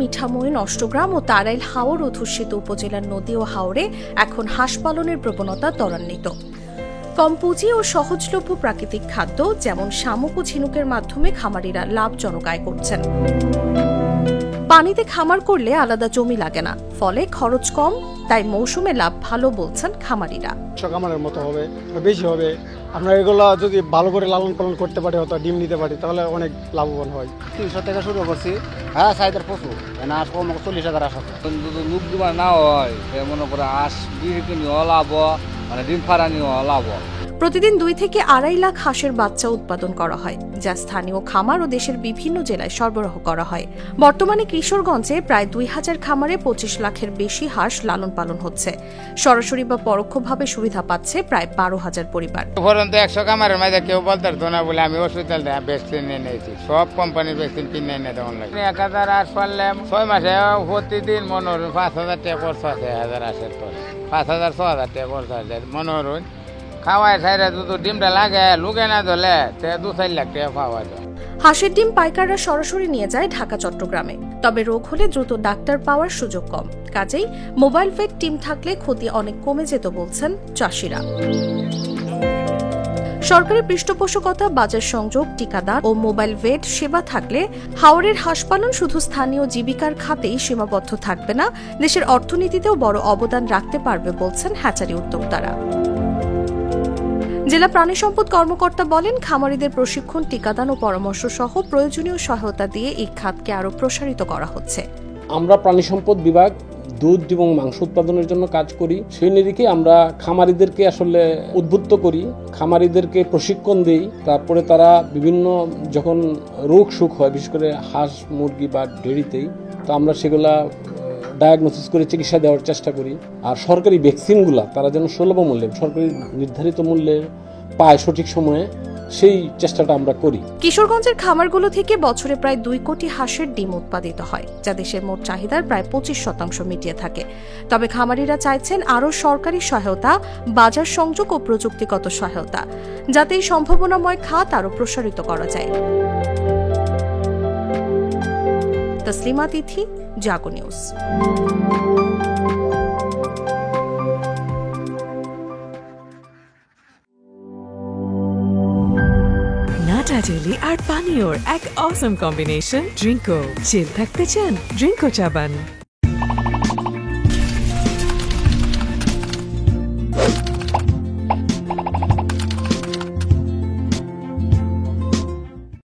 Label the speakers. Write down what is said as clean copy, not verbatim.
Speaker 1: মিঠামইন, অষ্টগ্রাম ও তারাইল হাওর অধ্যুষিত উপজেলার নদী ও হাওরে এখন হাঁস পালনের প্রবণতা ত্বরান্বিত। কম পুঁজি ও সহজলভ্য প্রাকৃতিক খাদ্য যেমন শামুক ও ঝিনুকের মাধ্যমে খামারিরা লাভজনক আয় করছেন। পানিতে খামার করলে আলাদা জমি লাগে না, ফলে খরচ কম, তাই মৌসুমে লাভ ভালো বলছেন খামারিরা।
Speaker 2: খামারের মতো হবে, বেশি হবে। আমরা এগুলো যদি ভালো করে লালন পালন করতে পারি, অথবা ডিম দিতে পারি, তাহলে অনেক লাভবান হয়।
Speaker 3: 300 থেকে শুরু করছি। হ্যাঁ, সাইজের প্রচুর, আস কম 40,000 আসা।
Speaker 4: যদি মুখ দুবার না হয় মনে করে আস বিক্রি নিয়ে লাভ, মানে ডিম ফাড়া নিয়ে লাভ।
Speaker 1: প্রতিদিন 2 থেকে 2.5 লাখ হাঁসের বাচ্চা উৎপাদন করা হয়, যা স্থানীয় খামার ও দেশের বিভিন্ন জেলায় সরবরাহ করা হয়। বর্তমানে কিশোরগঞ্জে প্রায় 2000 খামারে 25 লাখের বেশি হাঁস লালন পালন হচ্ছে। সরাসরি বা পরোক্ষভাবে সুবিধা পাচ্ছে প্রায় 12,000 পরিবার।
Speaker 5: 100 খামারের মাঝে কেউ বলতে পারতো না বলে আমি হসপিটাল ভ্যাকসিন নিয়ে নিয়েছি। সব কোম্পানির ভ্যাকসিন কিনে এনে দেওয়ার লাগে। 1000 হাঁস পারলাম 6 মাসে, প্রতিদিন মনে হল 5000 টাকা খরচ আছে। 1000 হাঁসের পরে 5000 6000 টাকা খরচ আছে। মনে হল খাওয়ায় সাইরে যদি ডিমটা লাগে লুকে না ধরলে 2-4 লাখ টাকা পাওয়া যায়।
Speaker 1: হাঁসের ডিম পাইকাররা সরাসরি নিয়ে যায় ঢাকা, চট্টগ্রামে। তবে রোগ হলে দ্রুত ডাক্তার পাওয়ার সুযোগ কম, কাজেই মোবাইল ভেট টিম থাকলে ক্ষতি অনেক কমে যেত বলছেন চাষিরা। সরকারি পৃষ্ঠপোষকতা, বাজার সংযোগ, টিকাদান ও মোবাইল ভেট সেবা থাকলে হাওরের হাঁস পালন শুধু স্থানীয় জীবিকার খাতেই সীমাবদ্ধ থাকবে না, দেশের অর্থনীতিতেও বড় অবদান রাখতে পারবে বলছেন হ্যাচারি উদ্যোক্তারা। জেলা প্রাণী সম্পদ কর্মকর্তা বলেন, খামারিদের প্রশিক্ষণ, টিকাদান ও পরামর্শ সহ প্রয়োজনীয় সহায়তা দিয়ে এই খাতকে আরো প্রসারিত করা হচ্ছে।
Speaker 6: আমরা প্রাণী সম্পদ বিভাগ দুধ এবং মাংস উৎপাদনের জন্য কাজ করি। সেই নিরিখে আমরা খামারিদেরকে আসলে উদ্বুদ্ধ করি, খামারিদেরকে প্রশিক্ষণ দেই। তারপরে তারা বিভিন্ন যখন রোগ সুখ হয়, বিশেষ করে হাঁস মুরগি বা ডেয়ারিতেই, তো আমরা সেগুলা ডায়াগনোসিস করে চিকিৎসা দেওয়ার চেষ্টা করি। আর সরকারি ভ্যাকসিনগুলা তারা যেন সুলভ মূল্যে, সরকারি নির্ধারিত মূল্যে পায় সঠিক সময়ে, সেই চেষ্টাটা আমরা করি।
Speaker 1: কিশোরগঞ্জের খামারগুলো থেকে বছরে প্রায় 2 কোটি হাঁসের ডিম উৎপাদিত হয়, যা দেশের মোট চাহিদার প্রায় 25% মিটিয়ে থাকে। তবে খামারিরা চাইছেন আরও সরকারি সহায়তা, বাজার সংযোগ ও প্রযুক্তিগত সহায়তা, যাতে এই সম্ভাবনাময় খাত আরও প্রসারিত করা যায়। তসলিমা তিথি, জাগো নিউজ।
Speaker 7: নাটাজেলি আর পানীয়র এক অসম কম্বিনেশন, ড্রিঙ্কো। চিল থাকতে চান, ড্রিঙ্কো চাবান।